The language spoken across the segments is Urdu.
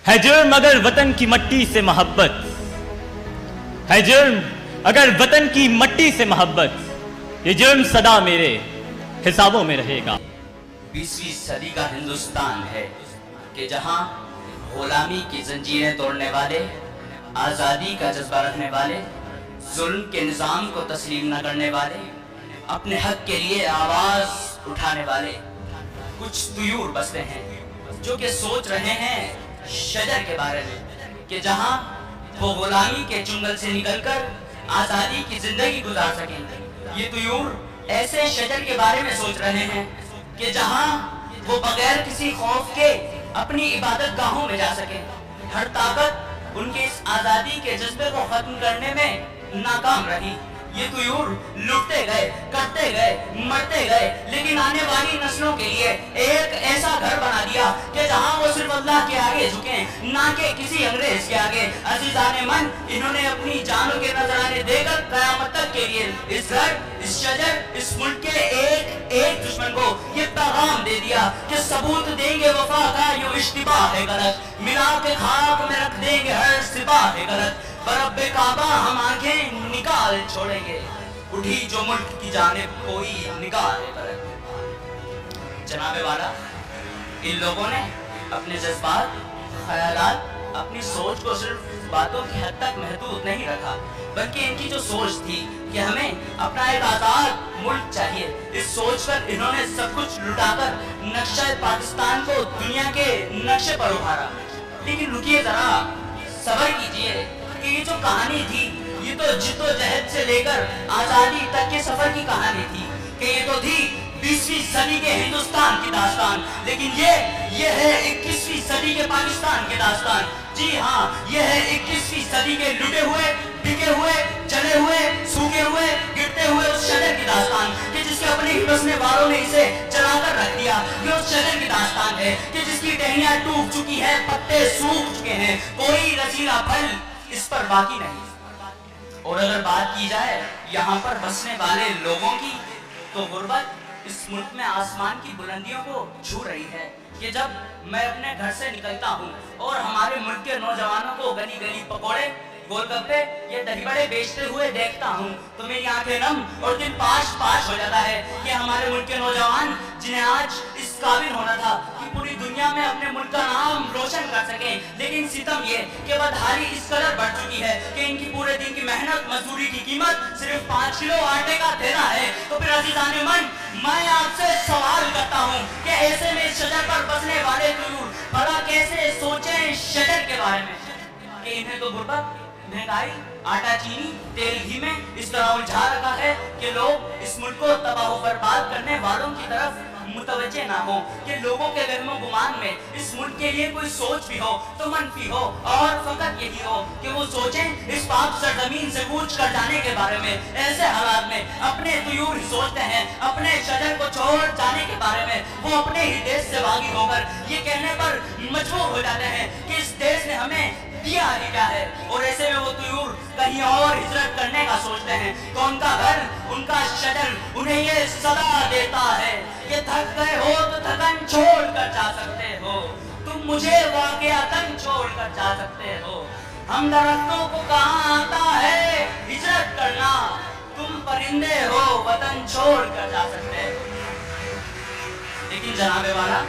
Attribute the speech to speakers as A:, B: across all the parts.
A: ہے جرم اگر وطن کی مٹی سے محبت، ہے جرم اگر وطن کی مٹی سے محبت، یہ جرم سدا میرے حسابوں میں رہے گا۔
B: 20ویں صدی کا ہندوستان ہے کہ جہاں غلامی کی زنجیریں توڑنے والے، آزادی کا جذبہ رکھنے والے، ظلم کے نظام کو تسلیم نہ کرنے والے، اپنے حق کے لیے آواز اٹھانے والے کچھ طیور بستے ہیں جو کہ سوچ رہے ہیں شجر کے بارے میں، کہ جہاں وہ غلامی کے چنگل سے نکل کر آزادی کی زندگی گزار سکیں۔ یہ طیور ایسے شجر کے بارے میں سوچ رہے ہیں کہ جہاں وہ بغیر کسی خوف کے اپنی عبادت گاہوں میں جا سکیں۔ ہر طاقت ان کی اس آزادی کے جذبے کو ختم کرنے میں ناکام رہی۔ یہ طیور لٹتے گئے، کٹتے گئے، مرتے گئے، لیکن آنے والی نسلوں کے لیے ایک ایسا گھر بنا دیا کہ جہاں وہ صرف اللہ کے آگے جھکیں، نہ کہ کسی انگریز کے آگے۔ عزیزان من، انہوں نے اپنی جانوں کے نذرانے دے کر قیامت تک کے لیے اس گھر، اس شجر، اس ملک کے ایک دشمن کو یہ پیغام دے دیا کہ ثبوت دیں گے وفا کا یوں اشتباہ ہے غلط، ملا کے خاک میں رکھ دیں گے ہر سپاہ ہے غلط، برب کعبہ ہم آنکھیں نکال چھوڑیں گے، اٹھی جو ملک کی جانب کوئی نگاہ غلط۔ جناب والا، ان لوگوں نے اپنے جذبات، خیالات، اپنی سوچ کو صرف باتوں کی حد تک محدود نہیں رکھا، بلکہ ان کی جو سوچ تھی کہ ہمیں اپنا ایک آزاد ملک چاہیے، اس سوچ پر انہوں نے سب کچھ لٹا کر نقشہ پاکستان کو دنیا کے نقشے پر ابھارا۔ لیکن رکیے ذرا، صبر کیجئے کہ یہ جو کہانی تھی، یہ تو جد و جہد سے لے کر آزادی تک کے سفر کی کہانی تھی، کہ یہ تو تھی 20ویں صدی کے ہندوستان کی داستان، لیکن یہ ہے 21ویں صدی کے پاکستان کی داستان۔ جی ہاں، یہ ہے 21ویں صدی کے لٹے ہوئے، بکے ہوئے، جلے ہوئے، سوکھے ہوئے، گرتے ہوئے اس شجر کی داستان، کہ جس کے اپنے ہی بسنے والوں نے اسے جلا کر رکھ دیا۔ یہ اس شجر کی داستان ہے کہ جس کی ٹہنیاں ٹوٹ چکی ہے، پتے سوکھ چکے ہیں، کوئی رسیلا پھل اس پر باقی نہیں۔ اور اگر بات کی جائے یہاں پر بسنے والے لوگوں کی، تو غربت اس ملک میں آسمان کی بلندیوں کو چھو رہی ہے، کہ جب میں اپنے گھر سے نکلتا ہوں اور ہمارے ملک کے نوجوانوں کو گلی گلی پکوڑے، گول گپے یا دہی بڑے بیچتے ہوئے دیکھتا ہوں تو میری آنکھیں نم اور دل پاش پاش ہو جاتا ہے کہ ہمارے ملک کے نوجوان جنہیں آج اس قابل ہونا تھا کہ پوری دنیا میں اپنے ملک کا نام روشن کر سکیں، لیکن ستم یہ کہ بدحالی اس قدر بڑھ چکی ہے کہ ان کی پورے دن کی محنت مزدوری کی قیمت صرف 5 کلو آٹے کا دینا ہے۔ تو پھر عزیزان من، میں آپ سے سوال کرتا ہوں کہ ایسے میں شجر پر بسنے والے طیور بھلا کیسے سوچیں شجر کے بارے میں، کہ انہیں تو غربت، مہنگائی، آٹا چینی، تیل گھی میں اس طرح الجھا رکھا ہے کہ لوگ اس ملک کو تباہ و برباد کرنے والوں کی طرف متوجہ نہ ہو، کہ لوگوں کے وہم و گمان میں اس ملک کے لیے کوئی سوچ بھی ہو تو منفی ہو، اور فقط یہی ہو کہ وہ سوچیں اس پاک سرزمین سے کوچ کر جانے کے بارے میں۔ ایسے حالات میں اپنے طیور ہی سوچتے ہیں اپنے شجر کو چھوڑ جانے کے بارے میں، وہ اپنے ہی دیش سے باغی ہو کر یہ کہنے پر مجبور ہو جاتے ہیں کہ اس دیش نے ہمیں دیا ہی کیا ہے، اور ایسے میں وہ طیور کہیں اور ہجرت کرنے کا سوچتے ہیں کہ ان کا گھر، ان کا شجر انہیں یہ صدا دیتا ہے کہ تھک گئے ہو تو تھکن چھوڑ کر جا سکتے ہو، تم مجھے واقعتاً چھوڑ کر جا سکتے ہو، ہم درختوں کو کہاں آتا ہے ہجرت کرنا، تم پرندے ہو وطن چھوڑ کر جا سکتے ہو۔ لیکن جناب والا،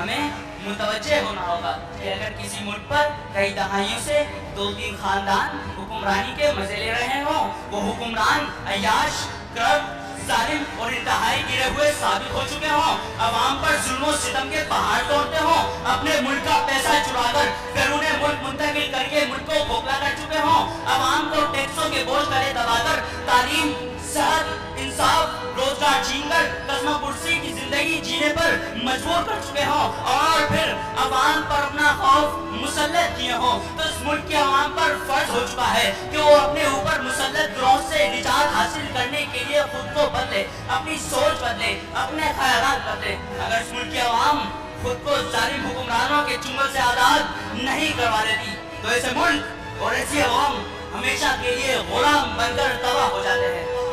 B: ہمیں متوجہ ہونا ہوگا کہ اگر کسی ملک پر کئی دہائیوں سے 2-3 خاندان حکمرانی کے مزے لے رہے ہوں، وہ حکمران عیاش، کرپٹ، ظالم اور انتہائی گرے ہوئے ثابت ہو چکے ہوں، عوام پر ظلم و ستم کے پہاڑ توڑتے ہوں، اپنے ملک کا پیسہ چرا کر بیرون ملک منتقل کر کے ملک کو کھوکھلا کر چکے ہوں، عوام کو ٹیکسوں کے بوجھ تلے دبا کر تعلیم، صحت، انصاف، روزگار چھین کر قسم پرسی کی زندگی جینے پر مجبور کر چکے ہوں، اور پھر عوام پر اپنا خوف مسلط کیے ہوں، تو اس ملک کے عوام پر فرض ہو چکا ہے کہ وہ اپنے اوپر مسلط گروہ سے نجات حاصل کرنے کے لیے خود کو بدلے، اپنی سوچ بدلے، اپنے خیالات بدلے۔ اگر اس ملک کے عوام خود کو ظالم حکمرانوں کے چنگل سے آزاد نہیں کروا لیتی تو ایسے ملک اور ایسی عوام ہمیشہ کے لیے غلام بن کر تباہ ہو جاتے ہیں۔